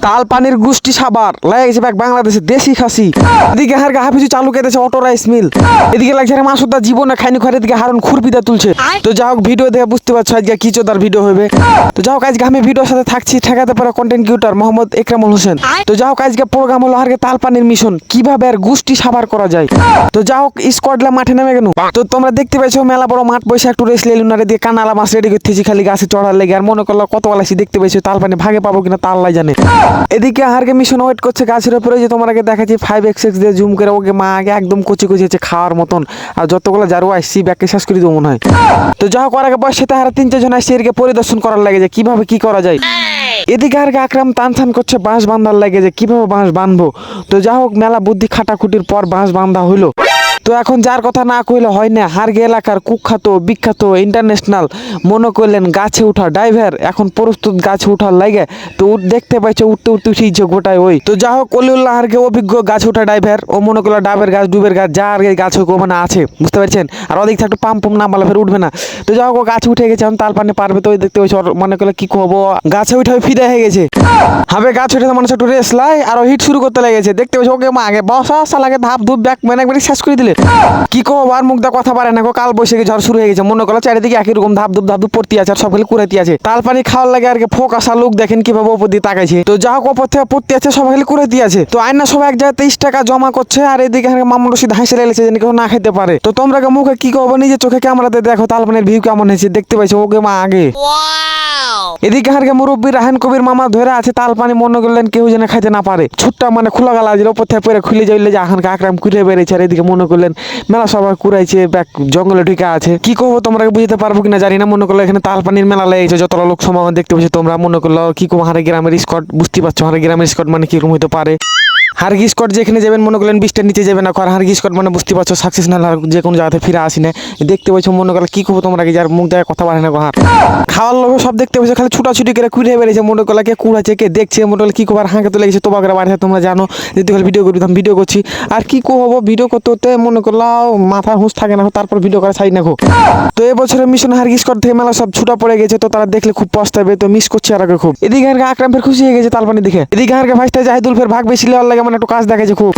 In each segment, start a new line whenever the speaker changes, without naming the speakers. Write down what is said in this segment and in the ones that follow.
তাল পানির গুষ্টি সাবার লাগছে ব্যাক বাংলাদেশে দেশি খাসি। এদিকে হারকা হাফিজু চালু কেটেছে অটো রাইস মিল। এদিকে লাগছে মাসুদা জীবনে খাইনি খারে, এদিকে হারুন খুরপিদা তুলছে। তো যাই হোক ভিডিও দেখে বুঝতে পারছো আজকে কি চোদার ভিডিও হবে। তো যাই হোক আজকে আমি ভিডিওর সাথে থাকছি ঠেকাতে পারা কন্টেন্ট ক্রিয়েটর মোহাম্মদ একরামুল হোসেন। তো যাই হোক আজকে প্রোগ্রাম হলো হারকে তাল পানির মিশন, কিভাবে আর গুষ্টি সাবার করা যায়। তো যাই হোক স্কোয়াডলা মাঠে নেমে গেল। তো তোমরা দেখতে পাইছো মেলা বড় মাঠ বসে একটু রেস্ট লেলুন, আর দিয়ে কানালা মাছ রেডি করতেছি খালি গাছে চড়ার লেগে। আর মনে করলো কত আলাসি দেখতে পাইছো তাল পানি ভাগে পাবো কিনা তা আল্লাহ জানে। এদিকে হারকে মিশন ওয়েট করছে গাছের উপরে, যে তোমার আগে দেখাচ্ছি 5xx দিয়ে জুম করে ওকে মা আগে একদম কচি কচি হচ্ছে খাওয়ার মতন। আর যতগুলো জারু আসছি ব্যাগকে শেষ করে দেবো মনে হয়। তো যা হোক আগে বয়স সেটা হারা 3-4 জন আসছে এরকে পরিদর্শন করার লাগে যে কিভাবে কি করা যায়। এদিকে আর আকরাম টান করছে বাঁশ বাঁধার লাগে যে কিভাবে বাঁশ বাঁধবো। তো যা হোক মেলা বুদ্ধি খাটাখুটির পর বাঁশ বাঁধা হইলো। তো এখন যার কথা না কইলে হয় না, হারগে এলাকার কুখ্যাত বিখ্যাত ইন্টারন্যাশনাল মনে করলেন গাছে উঠা ড্রাইভার এখন প্রস্তুত গাছে উঠার লাগে। তো দেখতে পাইছে উঠতে উঠতে উঠিয়েছে গোটায় ওই। তো যা হোক অলিউল্লাহ হারগে অভিজ্ঞ গাছ উঠা ড্রাইভার, ও মনে করলো ডাবের গাছ ডুবের গাছ যা আর গাছ হোক মানে আছে, বুঝতে পারছেন। আর ওদিক থেকে একটু পাম্প না পারলে ফের উঠবে না। তো যা হোক ও গাছ উঠে গেছে, এখন তাল পানি পারবে। তো ওই দেখতে পাইছে মনে করলো কি করবো, গাছে উঠে ফিদা হয়ে গেছে। হবে গাছ উঠে মানুষ একটু রেস লাই আর হিট শুরু করতে লেগেছে। দেখতে পাচ্ছি ওকে মা আগে বসা লাগে ধাপ ধুপ ব্যাক মানে একবারে শেষ করে দিলে। কি কো আর মুখ দা কথা পারে না গো, কাল বৈশাখী ঝড় শুরু হয়ে গেছে। মনে করো চারিদিকে একই রকম ধাপ ধুপ পড়তে আছে আর সব খালি কুড়াইতে আছে। তাল পানি খাওয়ার লাগে আর কি ফোকাসা লোক দেখেন কিভাবে ওপর দিয়ে তাকাইছে। তো যা হোক ওপর থেকে পড়তে আছে সব খালি কুড়াইতে আছে। তো আইনা সবাই এক জায়গায় 23 টাকা জমা করছে, আর এদিকে মামুন রশিদ হাসি লেগেছে যেন কেউ না খেতে পারে। তো তোমরা মুখে কি করবো নিজের চোখে ক্যামেরাতে দেখো তাল পানির ভিউ কেমন হয়েছে। দেখতে পাইছো ওকে মা আগে। এদিকে হারকে মুরব্বী রাহান কবির মামা ধরে আছে তাল পানি, মনে করলেন কেউ যেন খাইতে না পারে। ছুটটা মানে খোলা গালা যে ওপর থেকে পরে খুলে যাইলে যে আহানকে আকরাম কুড়ে বেড়েছে। আর এদিকে মনে করলেন মেলা সবাই কুড়াইছে ব্যাক জঙ্গলে ঢুকে আছে। কি করবো তোমরা বুঝতে পারবো কিনা জানি না। মনে করলো এখানে তাল পানির মেলা লেগেছে, যতটা লোক সমাগম দেখতে পাচ্ছি তোমরা। মনে করলো কি করবো হারে গ্রামের স্কট, বুঝতে পারছো হারে গ্রামের স্কট মানে কিরকম হতে পারে। হারগি স্কট যেখানে যাবেন মনে করলেন 20টার নিচে যাবেন না, আর হারগি স্কট মানে বুঝতে পারছো সাকসেস না যে কোনো জায়গাতে ফিরে আসি না। দেখতে পাচ্ছ মনে করলে কি করবো তোমরা যার মুখ দেয় কথা পারে না হার খাওয়ার লোক সব দেখতে পাচ্ছ খালি ছুটাছুটি করে কুড়ে বেড়েছে। মনে করলে কে কুড়াচ্ছে কে দেখছে, মনে করলে কি করবো আর হাঁকে তো লেগেছে তোবা করে বাড়িতে। তোমরা জানো যদি খালি ভিডিও করবি ভিডিও করছি আর কি করবো ভিডিও করতে করতে মনে করলাম মাথার হুঁশ থাকে না, তারপর ভিডিও করে ছাই না। তো এবছরের মিশন হারগি স্কট থেকে মেলা সব ছুটা পড়ে গেছে। তো তারা দেখলে খুব পস্তাবে, তো মিস করছে আর আগে খুব। এদিকে হারকে আকরাম ফের খুশি হয়ে গেছে তাল পানি দেখে। এদিকে হারকে ভাইস্তা জাহিদুল ফের ভাগ বেশি লেওয়ার লাগে মানে একটু কাজ দেখেছে খুব।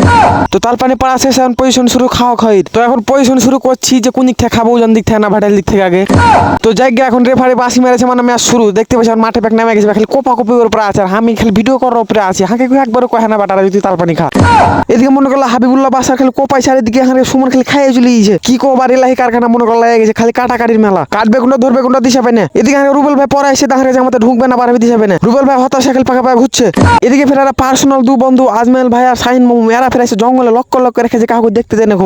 তো তাল পানি পাড়া শেষ এখন পজিশন শুরু খাওয়া খাই। তো এখন পজিশন শুরু করছি যে কোন দিক থেকে খাবো, ওজন দিক থেকে না ভাটার দিক থেকে আগে। তো জায়গা এখন রেফারি বাসি মেরেছে মানে ম্যাচ শুরু। দেখতে পাচ্ছি মাঠে ব্যাক নামে গেছে খালি কোপা কপির উপরে আছে, আর আমি খালি ভিডিও করার উপরে আছি। হাঁকে একবারও কয় না বাটারা যদি তাল পানি খা। এদিকে মনে করলো হাবিবুল্লাহ বাসার খালি কোপাই সারের দিকে এখানে সুমন খালি খাইয়ে চলে গেছে। কি কোবার এলাহি কারখানা মনে করলো লেগে গেছে খালি কাটাকাটির মেলা, কাটবে কোনটা ধরবে কোনটা দিশা পায় না। এদিকে রুবেল ভাই পরে এসে দেখা গেছে আমাদের ঢুকবে না পারবে দিশা পায় না। রুবেল ভাই হতাশা খেল পাকা পায়ে ঘুরছে। এদিকে ফের পার্সোনাল দু বন্ধু আজমেল ভাই আর শাহিন মামু এরা ফের এসে জঙ্গলে লক্ষ রেখেছে কাউকে দেখতে দেয় না।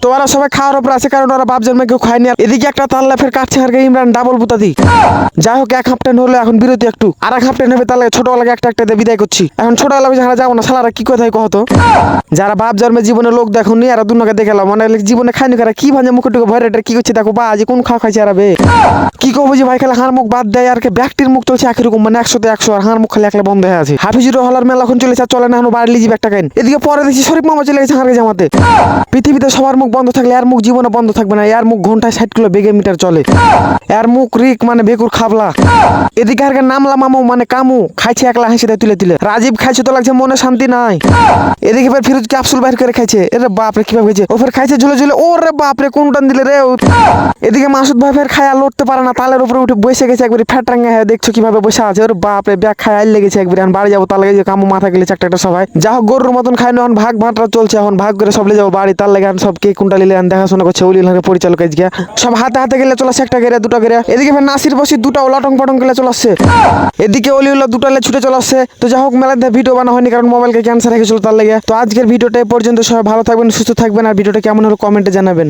তো ওরা সবাই খাওয়ার উপর আছে কারণ ওরা বাপ জন্মে কেউ খায়নি। এদিকে একটা তাল্লা ফের কাটছে আর ইমরান ডাবল বুতাদি। যাই হোক এক হাফটেন হলো এখন বিরতি একটু, আর এক হাফটেন হবে তাহলে ছোটবেলাকে একটা দিয়ে বিদায় করছি। এখন ছোটবেলা যারা যাবো না সালারা কি কোথায় কহতো যারা বাপ জন্মে জীবনে লোক দেখো নি আর দুনাকে দেখলাম মানে জীবনে খাইনি কারা কি ভাঙে মুখে টুকে ভরে কি করছে দেখো বা আজ কোন খাওয়া খাইছে আর বে কি কবো যে ভাই খালি হার মুখ বাদ দেয় আর ব্যক্তির মুখ চলছে একই রকম মানে 100তে 100 আর হার মুখ খালি একলা বন্ধ হয়ে আছে। হাফিজুর হলার মেলা এখন চলেছে চলে না এখন বাড়ি লিজি একটা কাইন। এদিকে পরে দেখছি শরীফ মামা চলে গেছে হারকে জামাতে। পৃথিবীতে সবার মুখ বন্ধ থাকলে এর মুখ জীবনে বন্ধ থাকবে না। এর মুখ ঘন্টায় 60 কিলো বেগে মিটার চলে। এর মুখ রিক মানে বেকুর খাবলা। এদিকে আর নামলা মামু মানে কামু খাইছে একলা হাসি দেয় তুলে তুলে। রাজীব খাইছে তো লাগছে মনে শান্তি নাই। এদিকে ফের ফিরোজ ক্যাপসুল বাইর করে খাইছে। এরে বাপরে কিভাবে খাইছে ও ফের খাইছে ঝুলে ঝুলে। ওরে বাপরে কোন টান দিলে রে। এদিকে মাসুদ ভাই ফের খায়া লড়তে পারে না, তালের উপরে উঠে বসে গেছে একবারে ফ্যাটরাঙ্গা হয়ে। দেখছো কিভাবে বসে আছে। ওরে বাপরে ব্যাগ খায় আইল লেগেছে একবারে। এখন বাড়ি যাবো তার লেগেছে কামু মাথা গেলে একটা সবাই যা হোক গরুর মতন খায় না। এখন ভাগ ভাঁটা চলছে, এখন ভাগ করে সব লে যাবো বাড়ি তার লেগে সব কে কোনটা লিলে দেখাশোনা করছে উলিল পরিচালক আজকে সব হাতে হাতে গেলে চলে আসছে একটা গেরে দুটো গেরে। এদিকে ফের নাসির বসি দুটা লটং পটং গেলে চলে আসছে। এদিকে অলিউল্লাহ দুটা ছুটে চলে আসছে। তো যা হোক মেলাতে ভিডিও বানা হয়নি কারণ মোবাইলকে ক্যান্সার রেখেছিল তার লেগে। তো আজকের ভিডিওটা এই পর্যন্ত, সবাই ভালো থাকবেন সুস্থ থাকবেন আর ভিডিওটা কেমন হলো কমেন্টে জানাবেন।